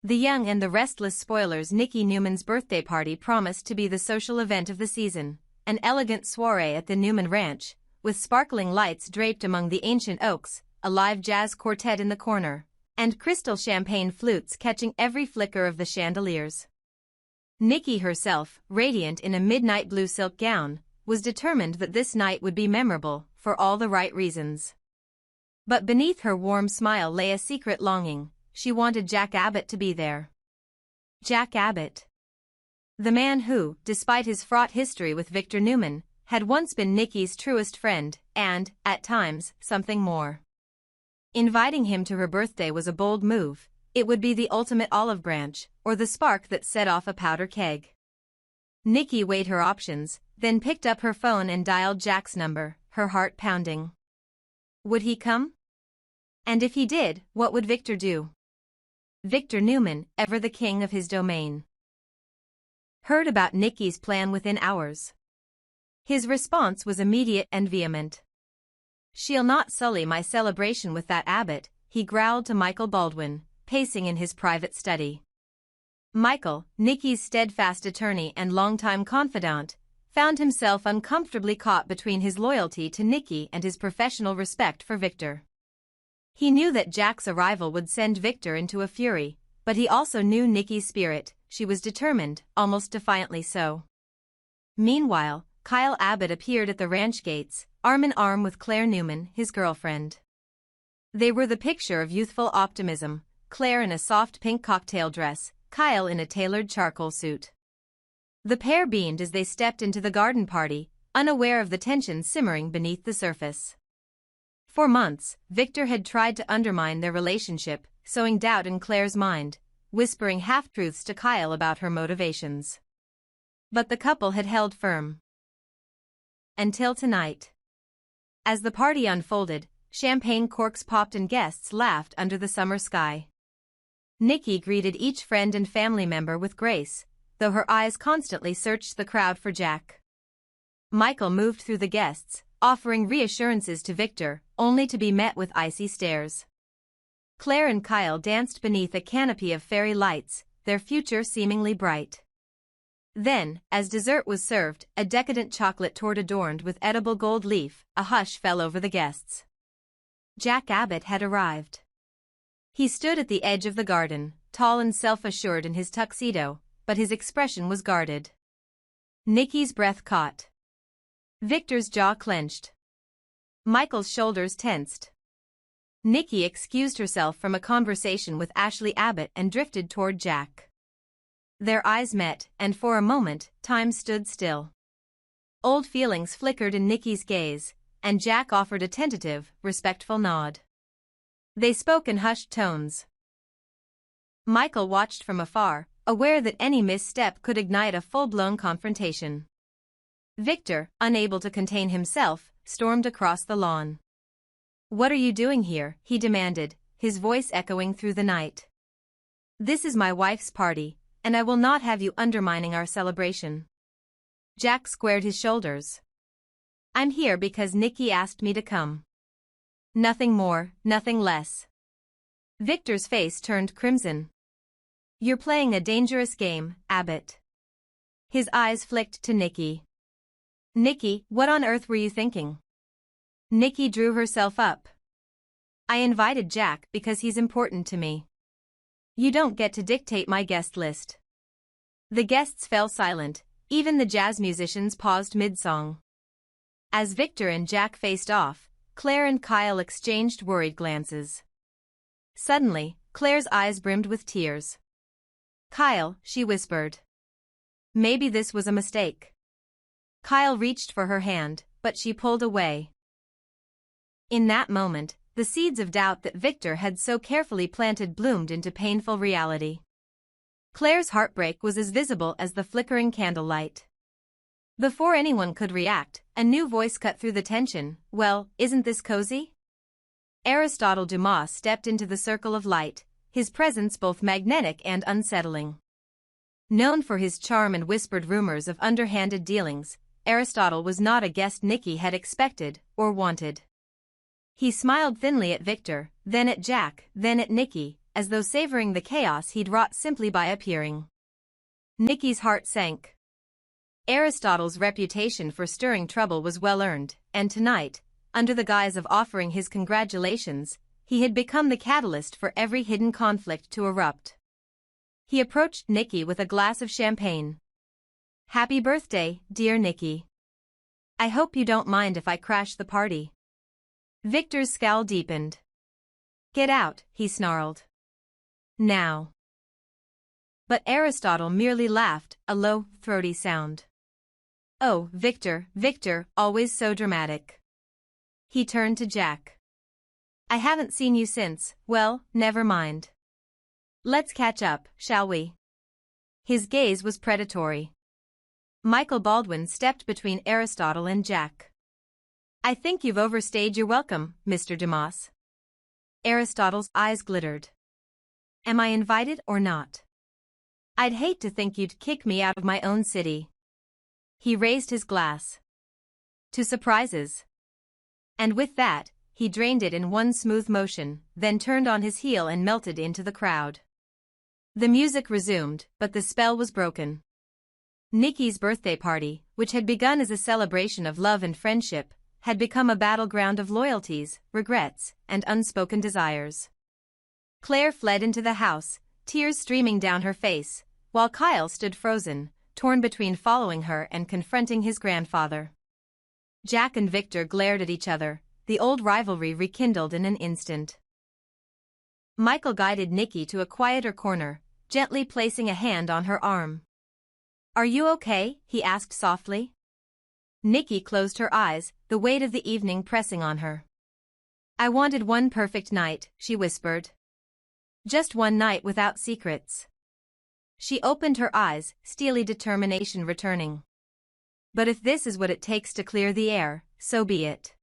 The young and the restless spoilers. Nikki Newman's birthday party promised to be the social event of the season, an elegant soiree at the Newman Ranch, with sparkling lights draped among the ancient oaks, a live jazz quartet in the corner, and crystal champagne flutes catching every flicker of the chandeliers. Nikki herself, radiant in a midnight blue silk gown, was determined that this night would be memorable, for all the right reasons. But beneath her warm smile lay a secret longing. She wanted Jack Abbott to be there. Jack Abbott. The man who, despite his fraught history with Victor Newman, had once been Nikki's truest friend, and, at times, something more. Inviting him to her birthday was a bold move. It would be the ultimate olive branch, or the spark that set off a powder keg. Nikki weighed her options, then picked up her phone and dialed Jack's number, her heart pounding. Would he come? And if he did, what would Victor do? Victor Newman, ever the king of his domain, heard about Nikki's plan within hours. His response was immediate and vehement. "She'll not sully my celebration with that Abbott," he growled to Michael Baldwin, pacing in his private study. Michael, Nikki's steadfast attorney and longtime confidant, found himself uncomfortably caught between his loyalty to Nikki and his professional respect for Victor. He knew that Jack's arrival would send Victor into a fury, but he also knew Nikki's spirit. She was determined, almost defiantly so. Meanwhile, Kyle Abbott appeared at the ranch gates, arm in arm with Claire Newman, his girlfriend. They were the picture of youthful optimism, Claire in a soft pink cocktail dress, Kyle in a tailored charcoal suit. The pair beamed as they stepped into the garden party, unaware of the tension simmering beneath the surface. For months, Victor had tried to undermine their relationship, sowing doubt in Claire's mind, whispering half-truths to Kyle about her motivations. But the couple had held firm. Until tonight. As the party unfolded, champagne corks popped and guests laughed under the summer sky. Nikki greeted each friend and family member with grace, though her eyes constantly searched the crowd for Jack. Michael moved through the guests, offering reassurances to Victor, only to be met with icy stares. Claire and Kyle danced beneath a canopy of fairy lights, their future seemingly bright. Then, as dessert was served, a decadent chocolate torte adorned with edible gold leaf, a hush fell over the guests. Jack Abbott had arrived. He stood at the edge of the garden, tall and self-assured in his tuxedo, but his expression was guarded. Nikki's breath caught. Victor's jaw clenched. Michael's shoulders tensed. Nikki excused herself from a conversation with Ashley Abbott and drifted toward Jack. Their eyes met, and for a moment, time stood still. Old feelings flickered in Nikki's gaze, and Jack offered a tentative, respectful nod. They spoke in hushed tones. Michael watched from afar, aware that any misstep could ignite a full-blown confrontation. Victor, unable to contain himself, stormed across the lawn. "What are you doing here?" he demanded, his voice echoing through the night. "This is my wife's party, and I will not have you undermining our celebration." Jack squared his shoulders. "I'm here because Nikki asked me to come. Nothing more, nothing less." Victor's face turned crimson. "You're playing a dangerous game, Abbott." His eyes flicked to Nikki. "Nikki, what on earth were you thinking?" Nikki drew herself up. "I invited Jack because he's important to me. You don't get to dictate my guest list." The guests fell silent, even the jazz musicians paused mid-song. As Victor and Jack faced off, Claire and Kyle exchanged worried glances. Suddenly, Claire's eyes brimmed with tears. "Kyle," she whispered. "Maybe this was a mistake." Kyle reached for her hand, but she pulled away. In that moment, the seeds of doubt that Victor had so carefully planted bloomed into painful reality. Claire's heartbreak was as visible as the flickering candlelight. Before anyone could react, a new voice cut through the tension. "Well, isn't this cozy?" Aristotle Dumas stepped into the circle of light, his presence both magnetic and unsettling. Known for his charm and whispered rumors of underhanded dealings, Aristotle was not a guest Nikki had expected or wanted. He smiled thinly at Victor, then at Jack, then at Nikki, as though savoring the chaos he'd wrought simply by appearing. Nikki's heart sank. Aristotle's reputation for stirring trouble was well earned, and tonight, under the guise of offering his congratulations, he had become the catalyst for every hidden conflict to erupt. He approached Nikki with a glass of champagne. "Happy birthday, dear Nikki. I hope you don't mind if I crash the party." Victor's scowl deepened. "Get out," he snarled. "Now." But Aristotle merely laughed, a low, throaty sound. "Oh, Victor, Victor, always so dramatic." He turned to Jack. "I haven't seen you since, well, never mind. Let's catch up, shall we?" His gaze was predatory. Michael Baldwin stepped between Aristotle and Jack. "I think you've overstayed your welcome, Mr. Dumas." Aristotle's eyes glittered. "Am I invited or not? I'd hate to think you'd kick me out of my own city." He raised his glass. "To surprises." And with that, he drained it in one smooth motion, then turned on his heel and melted into the crowd. The music resumed, but the spell was broken. Nikki's birthday party, which had begun as a celebration of love and friendship, had become a battleground of loyalties, regrets, and unspoken desires. Claire fled into the house, tears streaming down her face, while Kyle stood frozen, torn between following her and confronting his grandfather. Jack and Victor glared at each other, the old rivalry rekindled in an instant. Michael guided Nikki to a quieter corner, gently placing a hand on her arm. "Are you okay?" he asked softly. Nikki closed her eyes, the weight of the evening pressing on her. "I wanted one perfect night," she whispered. "Just one night without secrets." She opened her eyes, steely determination returning. "But if this is what it takes to clear the air, so be it."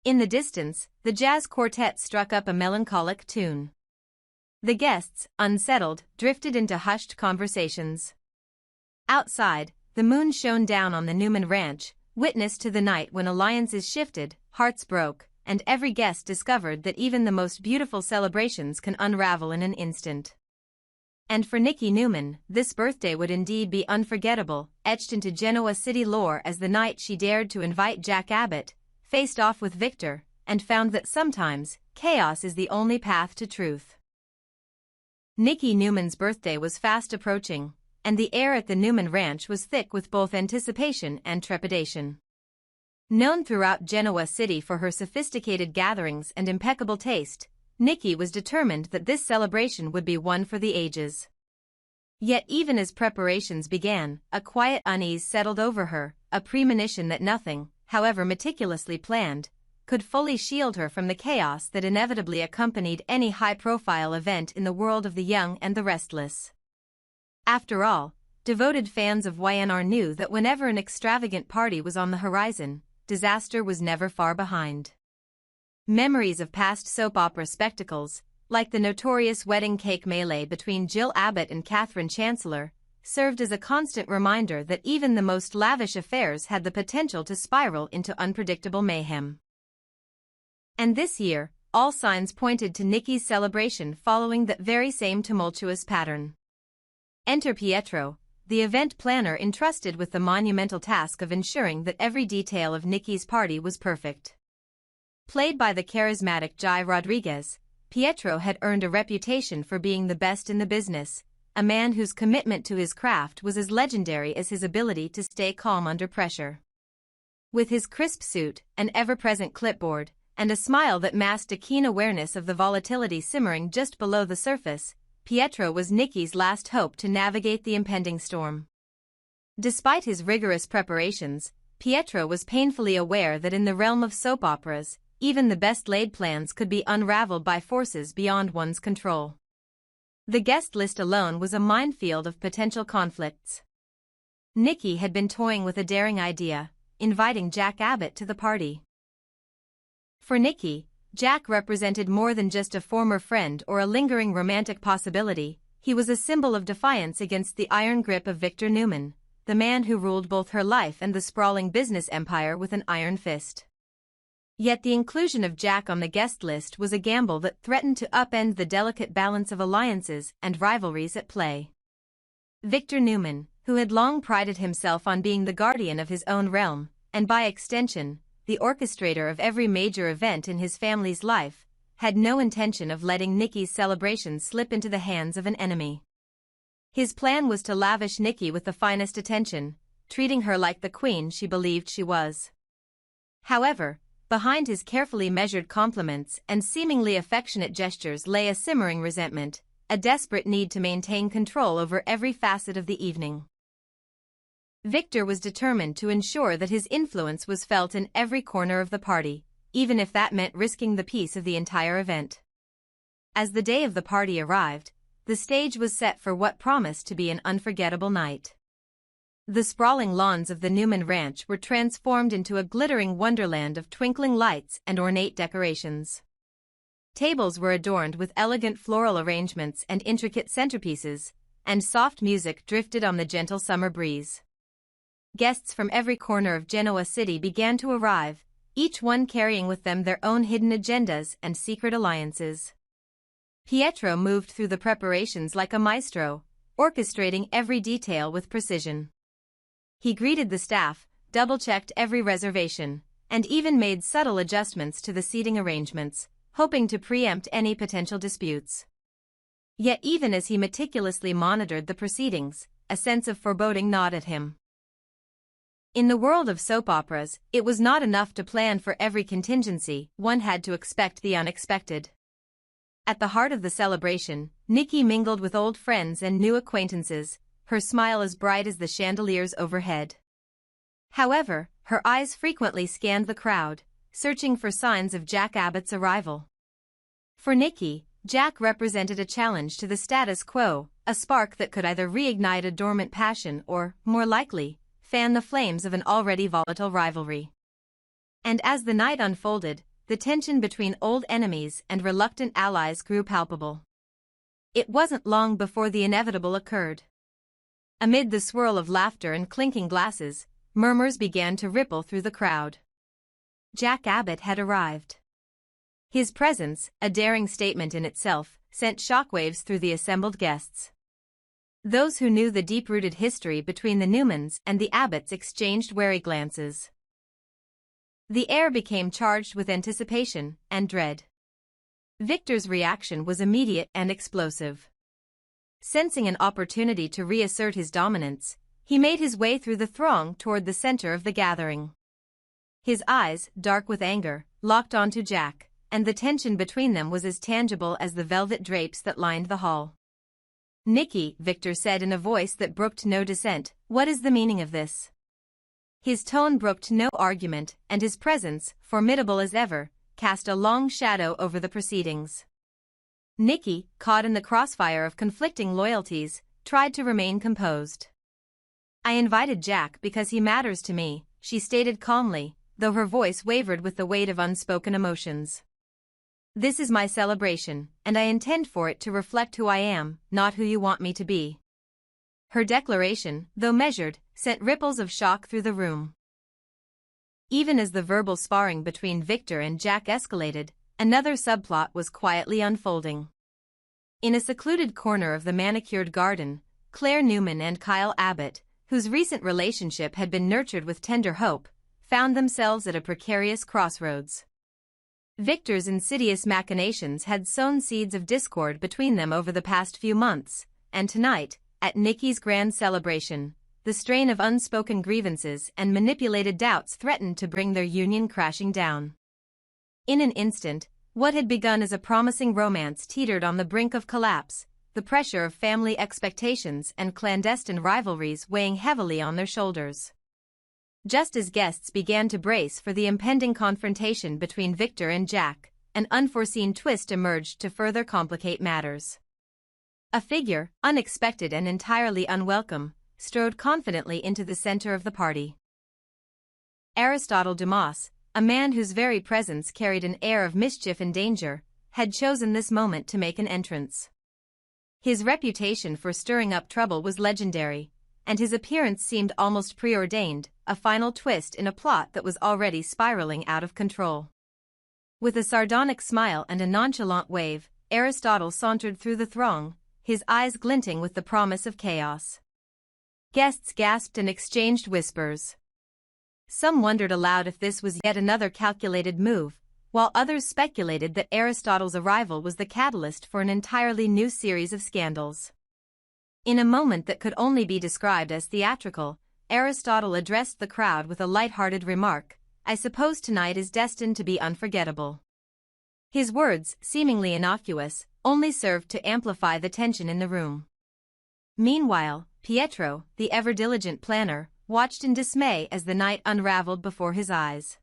In the distance, the jazz quartet struck up a melancholic tune. The guests, unsettled, drifted into hushed conversations. Outside, the moon shone down on the Newman Ranch, witness to the night when alliances shifted, hearts broke, and every guest discovered that even the most beautiful celebrations can unravel in an instant. And for Nikki Newman, this birthday would indeed be unforgettable, etched into Genoa City lore as the night she dared to invite Jack Abbott, faced off with Victor, and found that sometimes, chaos is the only path to truth. Nikki Newman's birthday was fast approaching, and the air at the Newman Ranch was thick with both anticipation and trepidation. Known throughout Genoa City for her sophisticated gatherings and impeccable taste, Nikki was determined that this celebration would be one for the ages. Yet even as preparations began, a quiet unease settled over her, a premonition that nothing, however meticulously planned, could fully shield her from the chaos that inevitably accompanied any high-profile event in the world of the young and the restless. After all, devoted fans of Y&R knew that whenever an extravagant party was on the horizon, disaster was never far behind. Memories of past soap opera spectacles, like the notorious wedding cake melee between Jill Abbott and Catherine Chancellor, served as a constant reminder that even the most lavish affairs had the potential to spiral into unpredictable mayhem. And this year, all signs pointed to Nikki's celebration following that very same tumultuous pattern. Enter Pietro, the event planner entrusted with the monumental task of ensuring that every detail of Nikki's party was perfect. Played by the charismatic Jai Rodriguez, Pietro had earned a reputation for being the best in the business, a man whose commitment to his craft was as legendary as his ability to stay calm under pressure. With his crisp suit, an ever-present clipboard, and a smile that masked a keen awareness of the volatility simmering just below the surface, Pietro was Nikki's last hope to navigate the impending storm. Despite his rigorous preparations, Pietro was painfully aware that in the realm of soap operas, even the best-laid plans could be unraveled by forces beyond one's control. The guest list alone was a minefield of potential conflicts. Nikki had been toying with a daring idea, inviting Jack Abbott to the party. For Nikki, Jack represented more than just a former friend or a lingering romantic possibility. He was a symbol of defiance against the iron grip of Victor Newman, the man who ruled both her life and the sprawling business empire with an iron fist. Yet the inclusion of Jack on the guest list was a gamble that threatened to upend the delicate balance of alliances and rivalries at play. Victor Newman, who had long prided himself on being the guardian of his own realm, and by extension, the orchestrator of every major event in his family's life, had no intention of letting Nikki's celebration slip into the hands of an enemy. His plan was to lavish Nikki with the finest attention, treating her like the queen she believed she was. However, behind his carefully measured compliments and seemingly affectionate gestures lay a simmering resentment, a desperate need to maintain control over every facet of the evening. Victor was determined to ensure that his influence was felt in every corner of the party, even if that meant risking the peace of the entire event. As the day of the party arrived, the stage was set for what promised to be an unforgettable night. The sprawling lawns of the Newman Ranch were transformed into a glittering wonderland of twinkling lights and ornate decorations. Tables were adorned with elegant floral arrangements and intricate centerpieces, and soft music drifted on the gentle summer breeze. Guests from every corner of Genoa City began to arrive, each one carrying with them their own hidden agendas and secret alliances. Pietro moved through the preparations like a maestro, orchestrating every detail with precision. He greeted the staff, double-checked every reservation, and even made subtle adjustments to the seating arrangements, hoping to preempt any potential disputes. Yet even as he meticulously monitored the proceedings, a sense of foreboding gnawed at him. In the world of soap operas, it was not enough to plan for every contingency, one had to expect the unexpected. At the heart of the celebration, Nikki mingled with old friends and new acquaintances, her smile as bright as the chandeliers overhead. However, her eyes frequently scanned the crowd, searching for signs of Jack Abbott's arrival. For Nikki, Jack represented a challenge to the status quo, a spark that could either reignite a dormant passion or, more likely, fan the flames of an already volatile rivalry. And as the night unfolded, the tension between old enemies and reluctant allies grew palpable. It wasn't long before the inevitable occurred. Amid the swirl of laughter and clinking glasses, murmurs began to ripple through the crowd. Jack Abbott had arrived. His presence, a daring statement in itself, sent shockwaves through the assembled guests. Those who knew the deep-rooted history between the Newmans and the Abbotts exchanged wary glances. The air became charged with anticipation and dread. Victor's reaction was immediate and explosive. Sensing an opportunity to reassert his dominance, he made his way through the throng toward the center of the gathering. His eyes, dark with anger, locked onto Jack, and the tension between them was as tangible as the velvet drapes that lined the hall. "Nikki," Victor said in a voice that brooked no dissent, "what is the meaning of this?" His tone brooked no argument, and his presence, formidable as ever, cast a long shadow over the proceedings. Nikki, caught in the crossfire of conflicting loyalties, tried to remain composed. "I invited Jack because he matters to me," she stated calmly, though her voice wavered with the weight of unspoken emotions. "This is my celebration, and I intend for it to reflect who I am, not who you want me to be." Her declaration, though measured, sent ripples of shock through the room. Even as the verbal sparring between Victor and Jack escalated, another subplot was quietly unfolding. In a secluded corner of the manicured garden, Claire Newman and Kyle Abbott, whose recent relationship had been nurtured with tender hope, found themselves at a precarious crossroads. Victor's insidious machinations had sown seeds of discord between them over the past few months, and tonight, at Nikki's grand celebration, the strain of unspoken grievances and manipulated doubts threatened to bring their union crashing down. In an instant, what had begun as a promising romance teetered on the brink of collapse, the pressure of family expectations and clandestine rivalries weighing heavily on their shoulders. Just as guests began to brace for the impending confrontation between Victor and Jack, an unforeseen twist emerged to further complicate matters. A figure, unexpected and entirely unwelcome, strode confidently into the center of the party. Aristotle Dumas, a man whose very presence carried an air of mischief and danger, had chosen this moment to make an entrance. His reputation for stirring up trouble was legendary, and his appearance seemed almost preordained, a final twist in a plot that was already spiraling out of control. With a sardonic smile and a nonchalant wave, Aristotle sauntered through the throng, his eyes glinting with the promise of chaos. Guests gasped and exchanged whispers. Some wondered aloud if this was yet another calculated move, while others speculated that Aristotle's arrival was the catalyst for an entirely new series of scandals. In a moment that could only be described as theatrical, Aristotle addressed the crowd with a light-hearted remark, "I suppose tonight is destined to be unforgettable." His words, seemingly innocuous, only served to amplify the tension in the room. Meanwhile, Pietro, the ever-diligent planner, watched in dismay as the night unraveled before his eyes.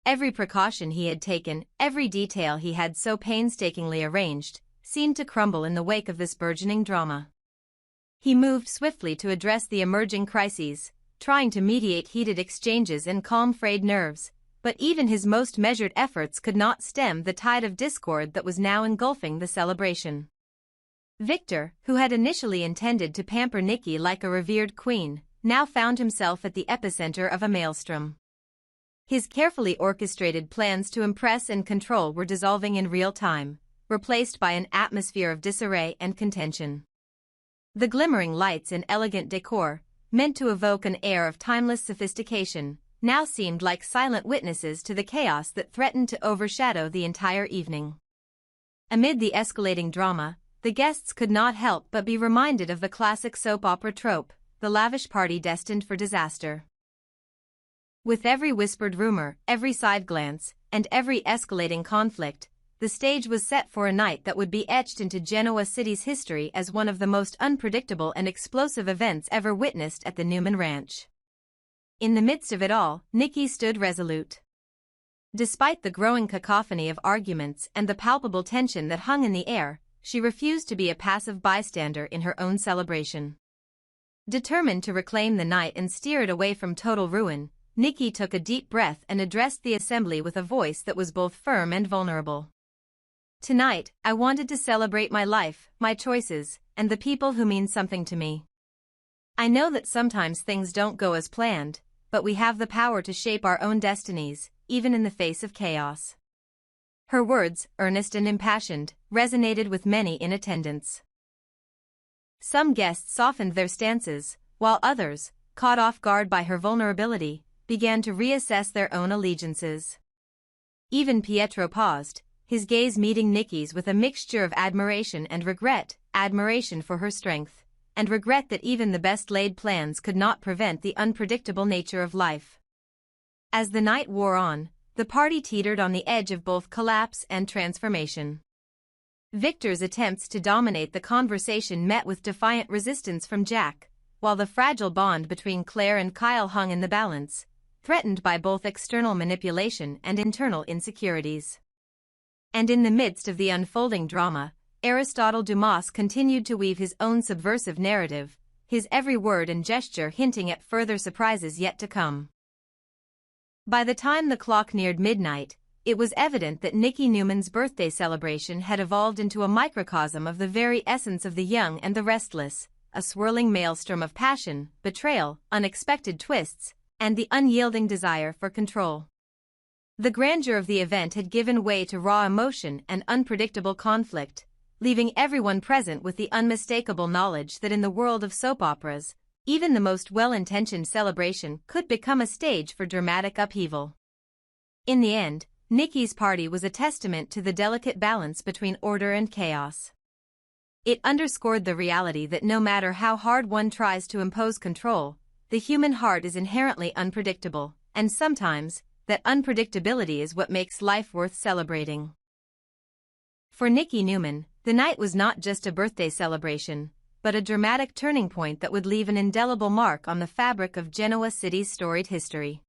Every precaution he had taken, every detail he had so painstakingly arranged, seemed to crumble in the wake of this burgeoning drama. He moved swiftly to address the emerging crises, trying to mediate heated exchanges and calm frayed nerves, but even his most measured efforts could not stem the tide of discord that was now engulfing the celebration. Victor, who had initially intended to pamper Nikki like a revered queen, now found himself at the epicenter of a maelstrom. His carefully orchestrated plans to impress and control were dissolving in real time, replaced by an atmosphere of disarray and contention. The glimmering lights and elegant decor, meant to evoke an air of timeless sophistication, now seemed like silent witnesses to the chaos that threatened to overshadow the entire evening. Amid the escalating drama, the guests could not help but be reminded of the classic soap opera trope, the lavish party destined for disaster. With every whispered rumor, every side glance, and every escalating conflict, the stage was set for a night that would be etched into Genoa City's history as one of the most unpredictable and explosive events ever witnessed at the Newman Ranch. In the midst of it all, Nikki stood resolute. Despite the growing cacophony of arguments and the palpable tension that hung in the air, she refused to be a passive bystander in her own celebration. Determined to reclaim the night and steer it away from total ruin, Nikki took a deep breath and addressed the assembly with a voice that was both firm and vulnerable. "Tonight, I wanted to celebrate my life, my choices, and the people who mean something to me. I know that sometimes things don't go as planned, but we have the power to shape our own destinies, even in the face of chaos." Her words, earnest and impassioned, resonated with many in attendance. Some guests softened their stances, while others, caught off guard by her vulnerability, began to reassess their own allegiances. Even Pietro paused, his gaze meeting Nikki's with a mixture of admiration and regret, admiration for her strength, and regret that even the best-laid plans could not prevent the unpredictable nature of life. As the night wore on, the party teetered on the edge of both collapse and transformation. Victor's attempts to dominate the conversation met with defiant resistance from Jack, while the fragile bond between Claire and Kyle hung in the balance, threatened by both external manipulation and internal insecurities. And in the midst of the unfolding drama, Aristotle Dumas continued to weave his own subversive narrative, his every word and gesture hinting at further surprises yet to come. By the time the clock neared midnight, it was evident that Nikki Newman's birthday celebration had evolved into a microcosm of the very essence of the young and the restless, a swirling maelstrom of passion, betrayal, unexpected twists, and the unyielding desire for control. The grandeur of the event had given way to raw emotion and unpredictable conflict, leaving everyone present with the unmistakable knowledge that in the world of soap operas, even the most well-intentioned celebration could become a stage for dramatic upheaval. In the end, Nikki's party was a testament to the delicate balance between order and chaos. It underscored the reality that no matter how hard one tries to impose control, the human heart is inherently unpredictable, and sometimes, that unpredictability is what makes life worth celebrating. For Nikki Newman, the night was not just a birthday celebration, but a dramatic turning point that would leave an indelible mark on the fabric of Genoa City's storied history.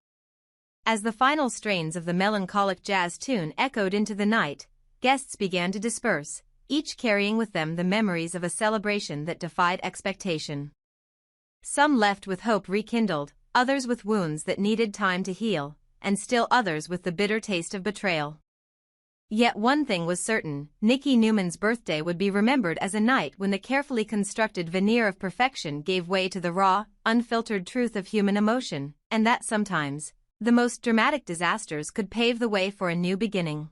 As the final strains of the melancholic jazz tune echoed into the night, guests began to disperse, each carrying with them the memories of a celebration that defied expectation. Some left with hope rekindled, others with wounds that needed time to heal, and still others with the bitter taste of betrayal. Yet one thing was certain, Nikki Newman's birthday would be remembered as a night when the carefully constructed veneer of perfection gave way to the raw, unfiltered truth of human emotion, and that sometimes, The most dramatic disasters could pave the way for a new beginning.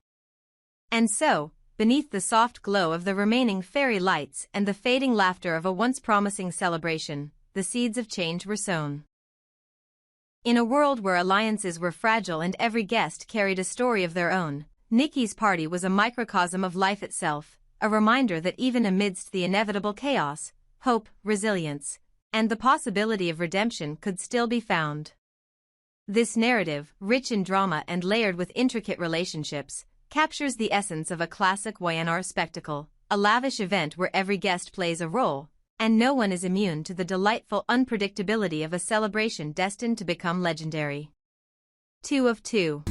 And so, beneath the soft glow of the remaining fairy lights and the fading laughter of a once promising celebration, the seeds of change were sown. In a world where alliances were fragile and every guest carried a story of their own, Nikki's party was a microcosm of life itself, a reminder that even amidst the inevitable chaos, hope, resilience, and the possibility of redemption could still be found. This narrative, rich in drama and layered with intricate relationships, captures the essence of a classic Y&R spectacle, a lavish event where every guest plays a role, and no one is immune to the delightful unpredictability of a celebration destined to become legendary. 2 of 2